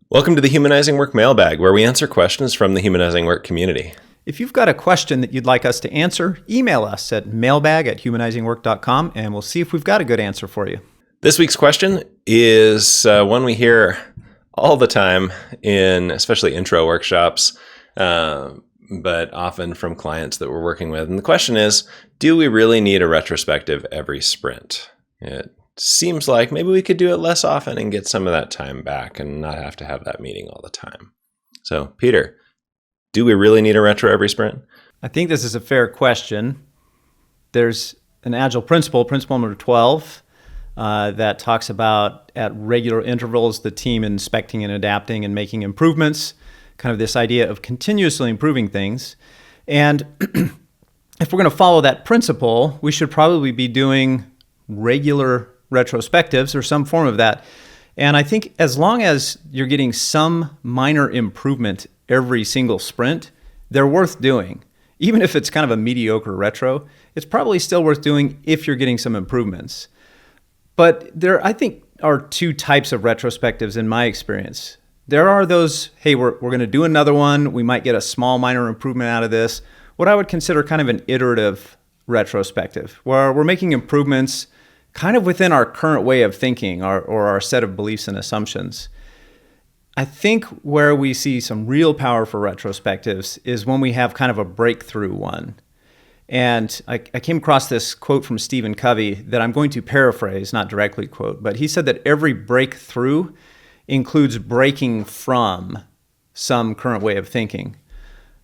Welcome to the Humanizing Work Mailbag, where we answer questions from the Humanizing Work community. If you've got a question that you'd like us to answer, email us at mailbag@humanizingwork.com and we'll see if we've got a good answer for you. This week's question is one we hear all the time in especially intro workshops, but often from clients that we're working with. And the question is, do we really need a retrospective every sprint? It seems like maybe we could do it less often and get some of that time back and not have to have that meeting all the time. So, Peter, do we really need a retro every sprint? I think this is a fair question. There's an Agile principle number 12, that talks about at regular intervals, the team inspecting and adapting and making improvements, kind of this idea of continuously improving things. And if we're going to follow that principle, we should probably be doing regular retrospectives or some form of that. And I think as long as you're getting some minor improvement every single sprint, they're worth doing. Even if it's kind of a mediocre retro, it's probably still worth doing if you're getting some improvements. But there, I think, are two types of retrospectives in my experience. There are those, hey, we're going to do another one. We might get a small minor improvement out of this. What I would consider kind of an iterative retrospective, where we're making improvements kind of within our current way of thinking or our set of beliefs and assumptions. I think where we see some real power for retrospectives is when we have kind of a breakthrough one. And I came across this quote from Stephen Covey that I'm going to paraphrase, not directly quote, but he said that every breakthrough includes breaking from some current way of thinking.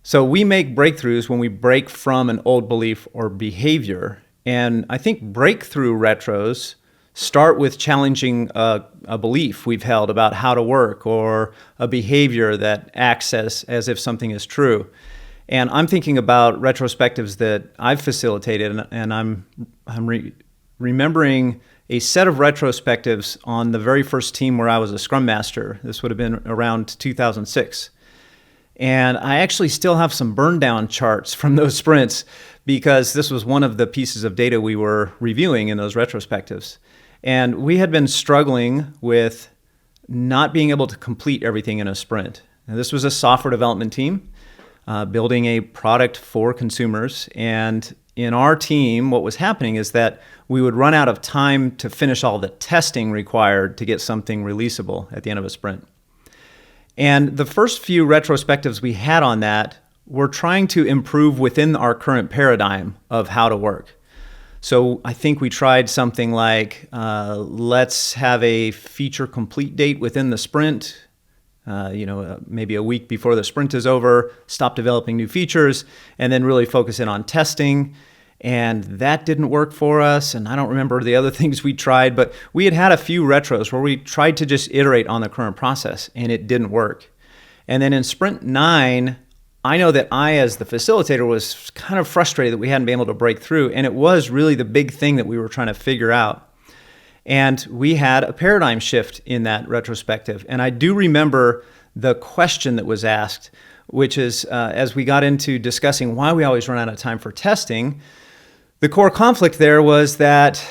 So we make breakthroughs when we break from an old belief or behavior. And I think breakthrough retros start with challenging a belief we've held about how to work or a behavior that acts as if something is true. And I'm thinking about retrospectives that I've facilitated, and I'm remembering a set of retrospectives on the very first team where I was a Scrum Master. This would have been around 2006. And I actually still have some burn down charts from those sprints because this was one of the pieces of data we were reviewing in those retrospectives. And we had been struggling with not being able to complete everything in a sprint. Now, this was a software development team building a product for consumers. And in our team, what was happening is that we would run out of time to finish all the testing required to get something releasable at the end of a sprint. And the first few retrospectives we had on that were trying to improve within our current paradigm of how to work. So I think we tried something like, let's have a feature complete date within the sprint, maybe a week before the sprint is over, stop developing new features, and then really focus in on testing. And that didn't work for us. And I don't remember the other things we tried, but we had a few retros where we tried to just iterate on the current process, and it didn't work. And then in sprint 9, I know that I, as the facilitator, was kind of frustrated that we hadn't been able to break through. And it was really the big thing that we were trying to figure out. And we had a paradigm shift in that retrospective. And I do remember the question that was asked, which is, as we got into discussing why we always run out of time for testing, the core conflict there was that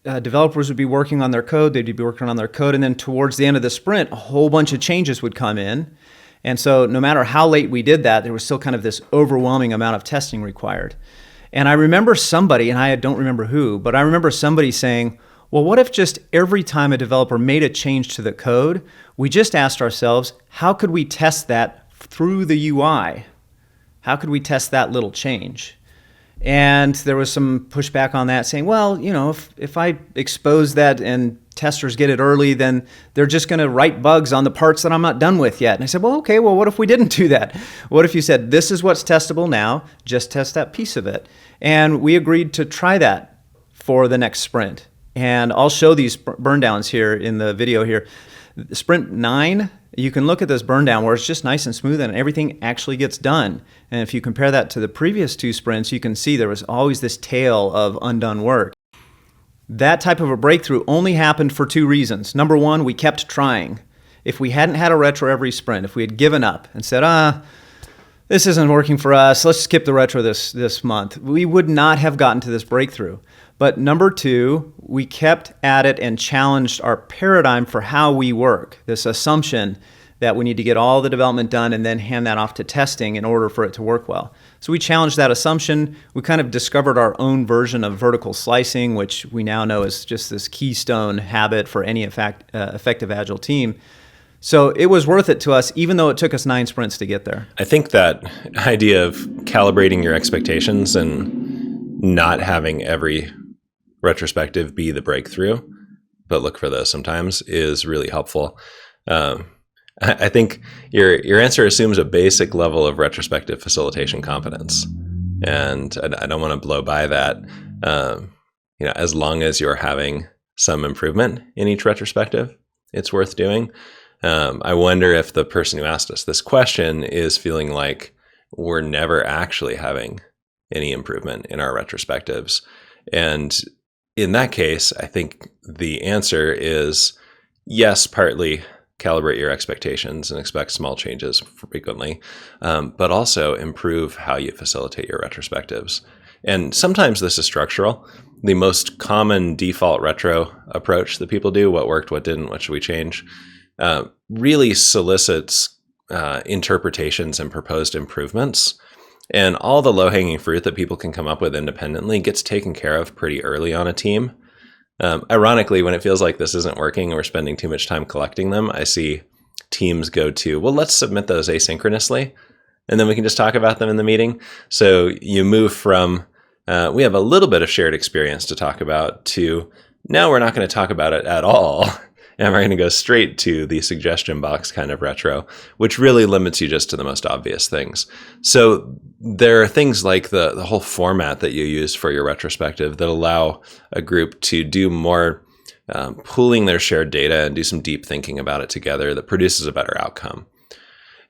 developers would be working on their code, they'd be working on their code, and then towards the end of the sprint, a whole bunch of changes would come in. And so no matter how late we did that, there was still kind of this overwhelming amount of testing required. And I remember somebody, and I don't remember who, but I remember somebody saying, well, what if just every time a developer made a change to the code, we just asked ourselves, how could we test that through the UI? How could we test that little change? And there was some pushback on that saying, well, if I expose that and testers get it early, then they're just going to write bugs on the parts that I'm not done with yet. And I said, well, okay, what if we didn't do that? What if you said, this is what's testable now, just test that piece of it? And we agreed to try that for the next sprint. And I'll show these burn downs here in the video here. Sprint 9, you can look at this burn down where it's just nice and smooth and everything actually gets done. And if you compare that to the previous 2 sprints, you can see there was always this tail of undone work. That type of a breakthrough only happened for 2 reasons. Number 1, we kept trying. If we hadn't had a retro every sprint, if we had given up and said, this isn't working for us, let's skip the retro this month, we would not have gotten to this breakthrough. But number 2, we kept at it and challenged our paradigm for how we work, this assumption that we need to get all the development done and then hand that off to testing in order for it to work well. So we challenged that assumption. We kind of discovered our own version of vertical slicing, which we now know is just this keystone habit for any effective Agile team. So it was worth it to us, even though it took us 9 sprints to get there. I think that idea of calibrating your expectations and not having every retrospective be the breakthrough, but look for those sometimes, is really helpful. I think your answer assumes a basic level of retrospective facilitation competence, and I don't want to blow by that. As long as you're having some improvement in each retrospective, it's worth doing. I wonder if the person who asked us this question is feeling like we're never actually having any improvement in our retrospectives. And in that case, I think the answer is yes, partly calibrate your expectations and expect small changes frequently, but also improve how you facilitate your retrospectives. And sometimes this is structural. The most common default retro approach that people do, what worked, what didn't, what should we change, really solicits interpretations and proposed improvements. And all the low-hanging fruit that people can come up with independently gets taken care of pretty early on a team. Ironically, when it feels like this isn't working and we're spending too much time collecting them, I see teams go to, well, let's submit those asynchronously, and then we can just talk about them in the meeting. So you move from, we have a little bit of shared experience to talk about, to now we're not going to talk about it at all. And we're going to go straight to the suggestion box kind of retro, which really limits you just to the most obvious things. So there are things like the whole format that you use for your retrospective that allow a group to do more pooling their shared data and do some deep thinking about it together that produces a better outcome.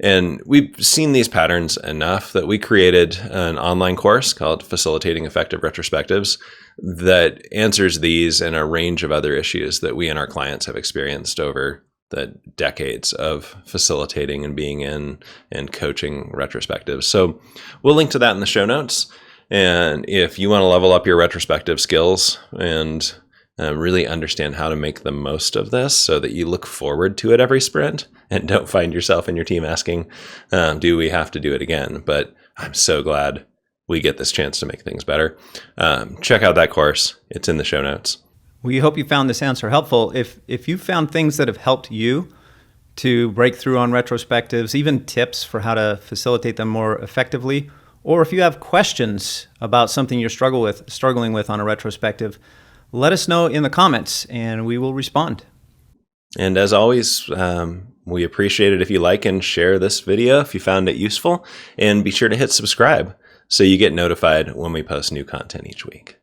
And we've seen these patterns enough that we created an online course called Facilitating Effective Retrospectives that answers these and a range of other issues that we and our clients have experienced over the decades of facilitating and being in and coaching retrospectives. So we'll link to that in the show notes. And if you want to level up your retrospective skills and really understand how to make the most of this so that you look forward to it every sprint and don't find yourself and your team asking, do we have to do it again? But I'm so glad we get this chance to make things better. Check out that course. It's in the show notes. We hope you found this answer helpful. If you found things that have helped you to break through on retrospectives, even tips for how to facilitate them more effectively, or if you have questions about something you're struggling with on a retrospective, let us know in the comments and we will respond. And as always, we appreciate it if you like and share this video if you found it useful, and be sure to hit subscribe so you get notified when we post new content each week.